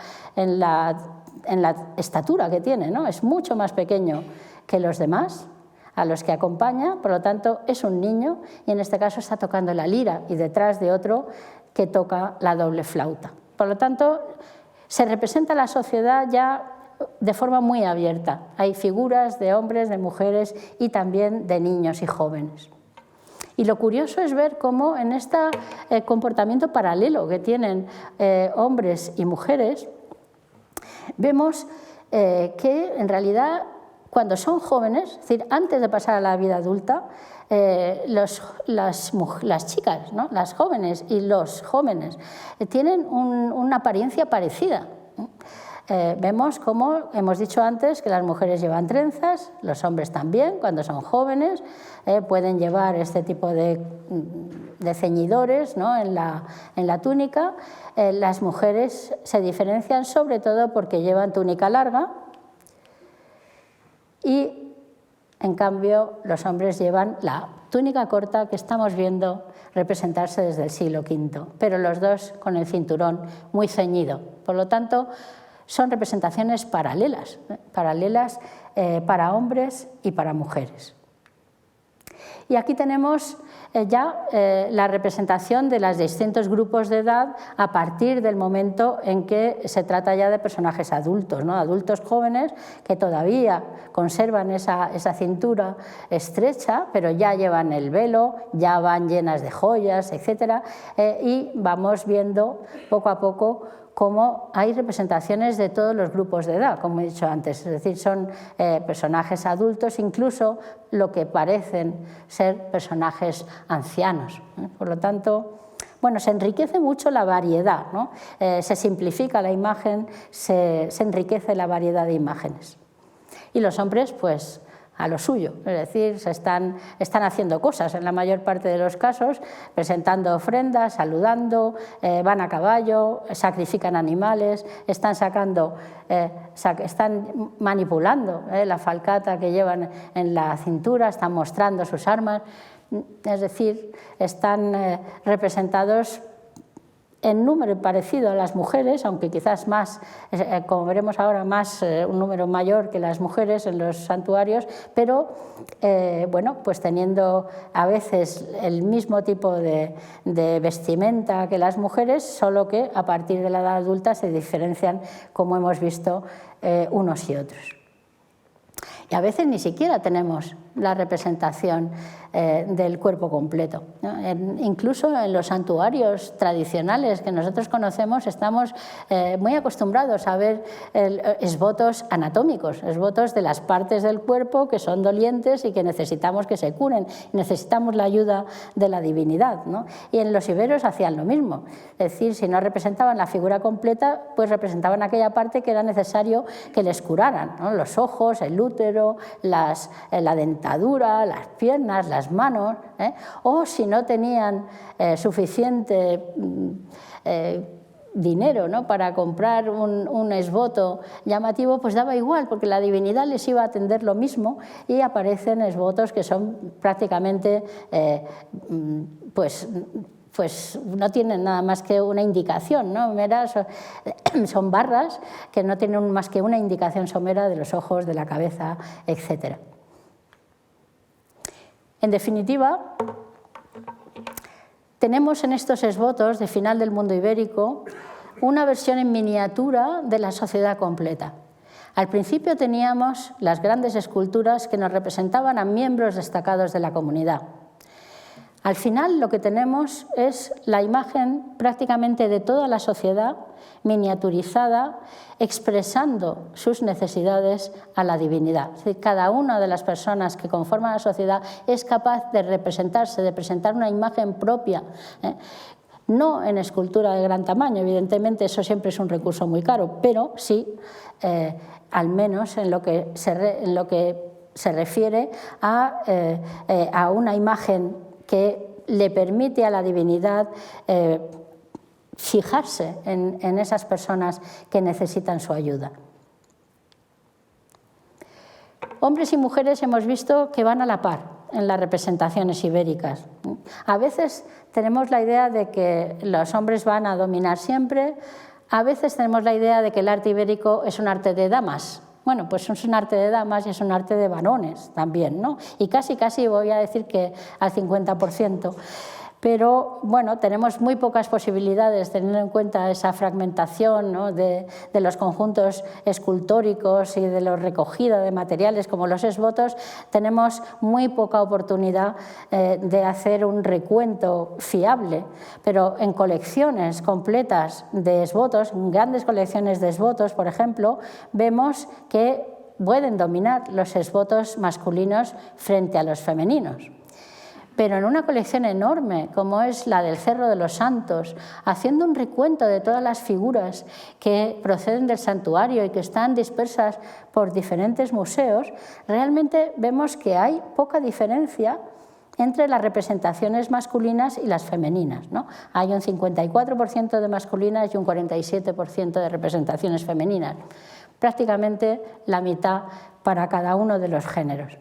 estatura que tiene, ¿no? Es mucho más pequeño que los demás, a los que acompaña, por lo tanto es un niño y en este caso está tocando la lira y detrás de otro que toca la doble flauta. Por lo tanto, se representa la sociedad ya de forma muy abierta. Hay figuras de hombres, de mujeres y también de niños y jóvenes. Y lo curioso es ver cómo en este comportamiento paralelo que tienen hombres y mujeres, vemos que en realidad cuando son jóvenes, es decir, antes de pasar a la vida adulta, las chicas, ¿no? Las jóvenes y los jóvenes tienen una apariencia parecida. Vemos como hemos dicho antes que las mujeres llevan trenzas, los hombres también, cuando son jóvenes, pueden llevar este tipo de ceñidores, ¿no? en la túnica. Las mujeres se diferencian sobre todo porque llevan túnica larga y en cambio los hombres llevan la túnica corta que estamos viendo representarse desde el siglo V, pero los dos con el cinturón muy ceñido. Por lo tanto, son representaciones paralelas para hombres y para mujeres. Y aquí tenemos ya la representación de los distintos grupos de edad a partir del momento en que se trata ya de personajes adultos, ¿no? Adultos jóvenes que todavía conservan esa cintura estrecha, pero ya llevan el velo, ya van llenas de joyas, etc. Y vamos viendo poco a poco cómo hay representaciones de todos los grupos de edad, como he dicho antes, es decir, son personajes adultos, incluso lo que parecen ser personajes ancianos. Por lo tanto, bueno, se enriquece mucho la variedad, ¿no? Se simplifica la imagen, se enriquece la variedad de imágenes. Y los hombres, pues, a lo suyo, es decir, están haciendo cosas en la mayor parte de los casos, presentando ofrendas, saludando, van a caballo, sacrifican animales, están manipulando la falcata que llevan en la cintura, están mostrando sus armas, es decir, están representados en número parecido a las mujeres, aunque quizás más, como veremos ahora, un número mayor que las mujeres en los santuarios, pero bueno, pues teniendo a veces el mismo tipo de vestimenta que las mujeres, solo que a partir de la edad adulta se diferencian, como hemos visto, unos y otros. Y a veces ni siquiera tenemos la representación del cuerpo completo, ¿no? Incluso en los santuarios tradicionales que nosotros conocemos estamos muy acostumbrados a ver esbotos anatómicos, esbotos de las partes del cuerpo que son dolientes y que necesitamos que se curen, necesitamos la ayuda de la divinidad, ¿no? Y en los iberos hacían lo mismo, es decir, si no representaban la figura completa, pues representaban aquella parte que era necesario que les curaran, ¿no? Los ojos, el útero, la dentadura, las piernas, las manos, o si no tenían suficiente dinero, ¿no? para comprar un esboto llamativo, pues daba igual, porque la divinidad les iba a atender lo mismo y aparecen esbotos que son prácticamente pues no tienen nada más que una indicación, ¿no? Son barras que no tienen más que una indicación somera de los ojos, de la cabeza, etc. En definitiva, tenemos en estos esbotos de final del mundo ibérico una versión en miniatura de la sociedad completa. Al principio teníamos las grandes esculturas que nos representaban a miembros destacados de la comunidad. Al final lo que tenemos es la imagen prácticamente de toda la sociedad miniaturizada, expresando sus necesidades a la divinidad. Es decir, cada una de las personas que conforman la sociedad es capaz de representarse, de presentar una imagen propia, no en escultura de gran tamaño, evidentemente eso siempre es un recurso muy caro, pero sí, al menos en lo que se refiere a una imagen que le permite a la divinidad fijarse en esas personas que necesitan su ayuda. Hombres y mujeres hemos visto que van a la par en las representaciones ibéricas. A veces tenemos la idea de que los hombres van a dominar siempre, a veces tenemos la idea de que el arte ibérico es un arte de damas. Bueno, pues es un arte de damas y es un arte de varones también, ¿no? Y casi voy a decir que al 50%. Pero bueno, tenemos muy pocas posibilidades, teniendo en cuenta esa fragmentación, ¿no?, de los conjuntos escultóricos y de la recogida de materiales como los esvotos, tenemos muy poca oportunidad de hacer un recuento fiable, pero en colecciones completas de esvotos, en grandes colecciones de esvotos, por ejemplo, vemos que pueden dominar los esvotos masculinos frente a los femeninos. Pero en una colección enorme como es la del Cerro de los Santos, haciendo un recuento de todas las figuras que proceden del santuario y que están dispersas por diferentes museos, realmente vemos que hay poca diferencia entre las representaciones masculinas y las femeninas, ¿no? Hay un 54% de masculinas y un 47% de representaciones femeninas, prácticamente la mitad para cada uno de los géneros.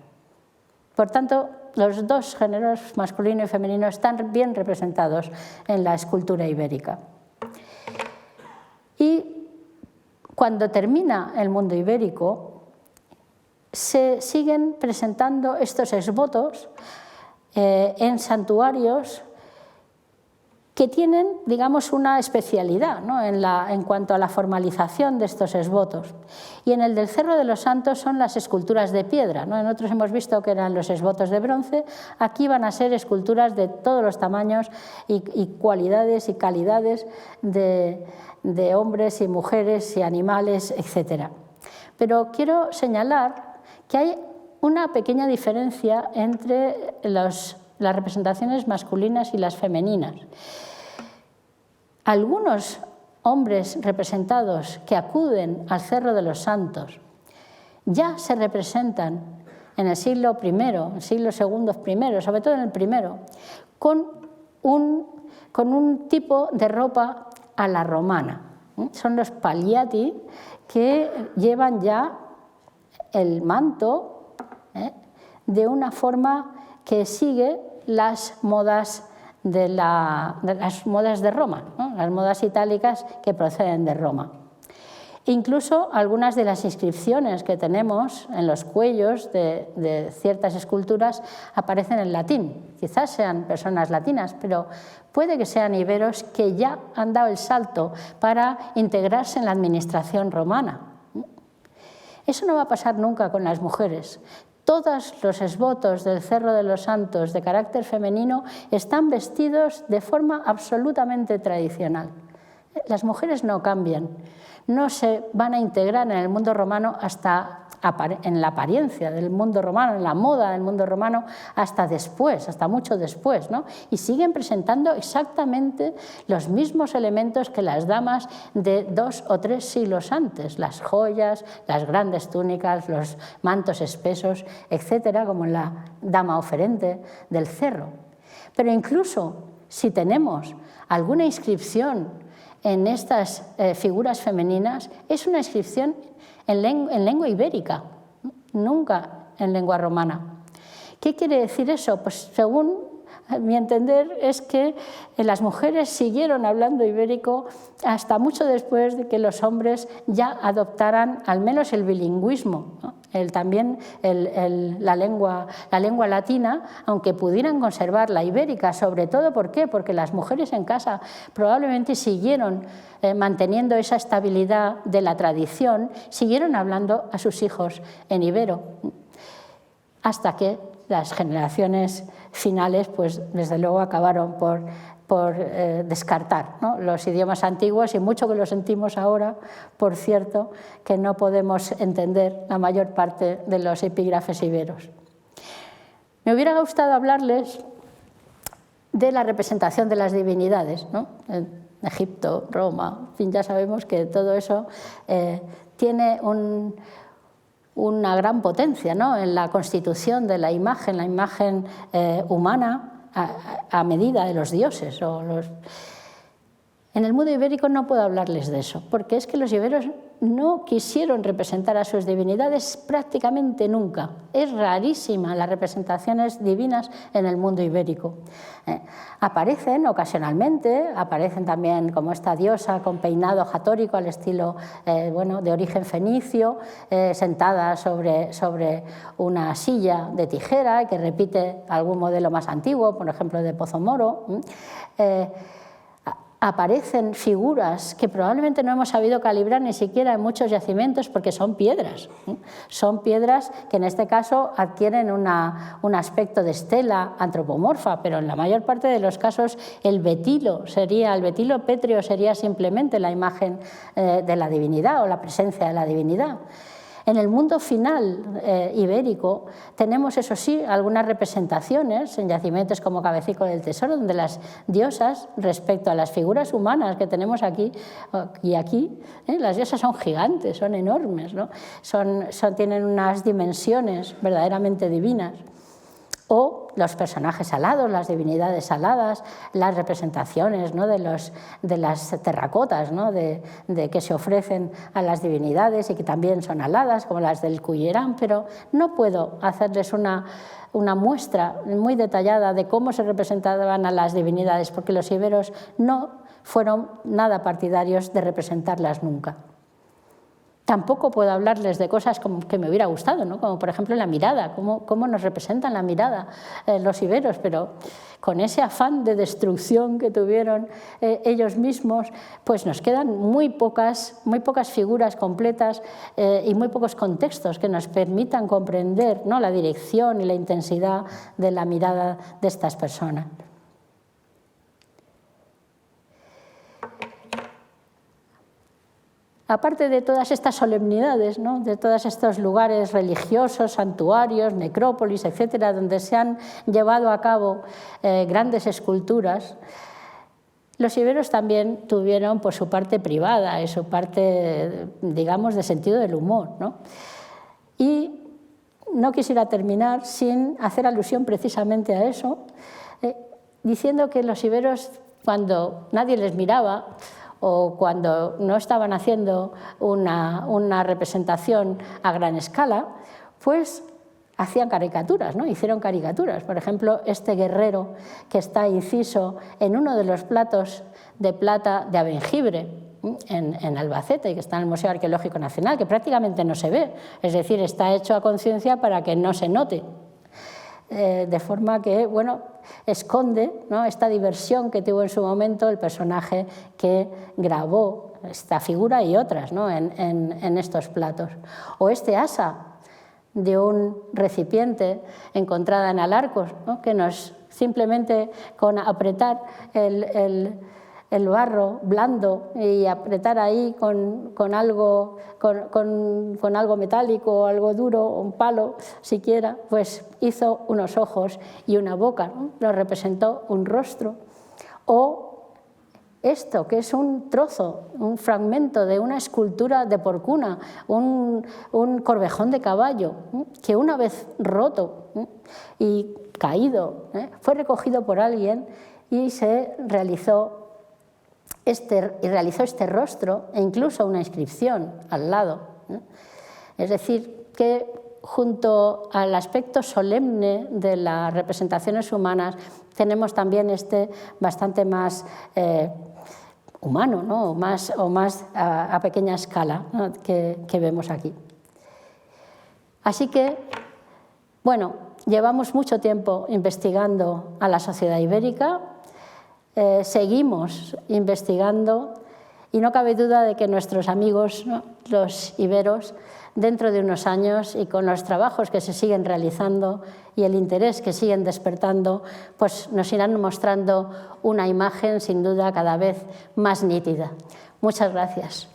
Por tanto, los dos géneros, masculino y femenino, están bien representados en la escultura ibérica. Y cuando termina el mundo ibérico, se siguen presentando estos esvotos en santuarios que tienen, digamos, una especialidad, ¿no?, en cuanto a la formalización de estos esvotos. Y en el del Cerro de los Santos son las esculturas de piedra, ¿no? En otros hemos visto que eran los esvotos de bronce, aquí van a ser esculturas de todos los tamaños y cualidades y calidades de hombres y mujeres y animales, etc. Pero quiero señalar que hay una pequeña diferencia entre las representaciones masculinas y las femeninas. Algunos hombres representados que acuden al Cerro de los Santos ya se representan en el siglo I, el siglo II primero, sobre todo en el primero, con un tipo de ropa a la romana. Son los palliati, que llevan ya el manto de una forma que sigue las modas de Roma, ¿no?, las modas itálicas que proceden de Roma. Incluso algunas de las inscripciones que tenemos en los cuellos de ciertas esculturas aparecen en latín. Quizás sean personas latinas, pero puede que sean iberos que ya han dado el salto para integrarse en la administración romana. Eso no va a pasar nunca con las mujeres. Todos los esvotos del Cerro de los Santos de carácter femenino están vestidos de forma absolutamente tradicional. Las mujeres no cambian, no se van a integrar en el mundo romano hasta en la apariencia del mundo romano, en la moda del mundo romano, hasta después, hasta mucho después, ¿no? Y siguen presentando exactamente los mismos elementos que las damas de 2 o 3 siglos antes, las joyas, las grandes túnicas, los mantos espesos, etcétera, como la dama oferente del Cerro. Pero incluso si tenemos alguna inscripción en estas figuras femeninas, es una inscripción en lengua ibérica, nunca en lengua romana. ¿Qué quiere decir eso? Pues según mi entender es que las mujeres siguieron hablando ibérico hasta mucho después de que los hombres ya adoptaran al menos el bilingüismo, ¿no? La lengua latina, aunque pudieran conservar la ibérica, sobre todo, ¿por qué? Porque las mujeres en casa probablemente siguieron manteniendo esa estabilidad de la tradición, siguieron hablando a sus hijos en ibero, hasta que las generaciones finales, pues desde luego acabaron por descartar, ¿no?, los idiomas antiguos, y mucho que lo sentimos ahora, por cierto, que no podemos entender la mayor parte de los epígrafes iberos. Me hubiera gustado hablarles de la representación de las divinidades, ¿no? En Egipto, Roma, en fin, ya sabemos que todo eso tiene una gran potencia, ¿no?, en la constitución de la imagen humana a medida de los dioses. En el mundo ibérico no puedo hablarles de eso, porque es que los iberos no quisieron representar a sus divinidades prácticamente nunca. Es rarísima las representaciones divinas en el mundo ibérico. Aparecen ocasionalmente, aparecen también como esta diosa con peinado jatórico al estilo de origen fenicio, sentada sobre una silla de tijera que repite algún modelo más antiguo, por ejemplo de Pozo Moro. Aparecen figuras que probablemente no hemos sabido calibrar ni siquiera en muchos yacimientos, porque son piedras. Son piedras que en este caso adquieren un aspecto de estela antropomorfa, pero en la mayor parte de los casos el betilo pétreo sería simplemente la imagen de la divinidad o la presencia de la divinidad. En el mundo final ibérico tenemos, eso sí, algunas representaciones en yacimientos como Cabecico del Tesoro, donde las diosas, respecto a las figuras humanas que tenemos aquí y aquí, las diosas son gigantes, son enormes, ¿no? Tienen unas dimensiones verdaderamente divinas. O los personajes alados, las divinidades aladas, las representaciones, ¿no?, de las terracotas, ¿no?, de que se ofrecen a las divinidades y que también son aladas, como las del Cuyerán, pero no puedo hacerles una muestra muy detallada de cómo se representaban a las divinidades, porque los iberos no fueron nada partidarios de representarlas nunca. Tampoco puedo hablarles de cosas que me hubiera gustado, ¿no?, como por ejemplo la mirada, cómo nos representan la mirada los iberos, pero con ese afán de destrucción que tuvieron ellos mismos, pues nos quedan muy pocas figuras completas y muy pocos contextos que nos permitan comprender, ¿no?, la dirección y la intensidad de la mirada de estas personas. Aparte de todas estas solemnidades, ¿no?, de todos estos lugares religiosos, santuarios, necrópolis, etcétera, donde se han llevado a cabo grandes esculturas, los iberos también tuvieron, pues, su parte privada y su parte, digamos, de sentido del humor, ¿no? Y no quisiera terminar sin hacer alusión precisamente a eso, diciendo que los iberos, cuando nadie les miraba, o cuando no estaban haciendo una representación a gran escala, pues hacían caricaturas, ¿no? Hicieron caricaturas. Por ejemplo, este guerrero que está inciso en uno de los platos de plata de Abengibre, en Albacete, que está en el Museo Arqueológico Nacional, que prácticamente no se ve, es decir, está hecho a conciencia para que no se note. De forma que, bueno, esconde, ¿no?, esta diversión que tuvo en su momento el personaje que grabó esta figura y otras, ¿no?, en estos platos. O este asa de un recipiente encontrada en Alarcos, ¿no?, que nos simplemente con apretar el barro blando y apretar ahí con algo metálico, algo duro, un palo siquiera, pues hizo unos ojos y una boca, ¿no? Lo representó un rostro. O esto, que es un trozo, un fragmento de una escultura de porcuna, un corvejón de caballo, que una vez roto y caído, fue recogido por alguien y se realizó este rostro e incluso una inscripción al lado. Es decir, que junto al aspecto solemne de las representaciones humanas tenemos también bastante más humano, ¿no?, o más a pequeña escala, ¿no?, que vemos aquí. Así que, bueno, llevamos mucho tiempo investigando a la sociedad ibérica. Seguimos investigando Y no cabe duda de que nuestros amigos, ¿no?, los iberos, dentro de unos años y con los trabajos que se siguen realizando y el interés que siguen despertando, pues nos irán mostrando una imagen sin duda cada vez más nítida. Muchas gracias.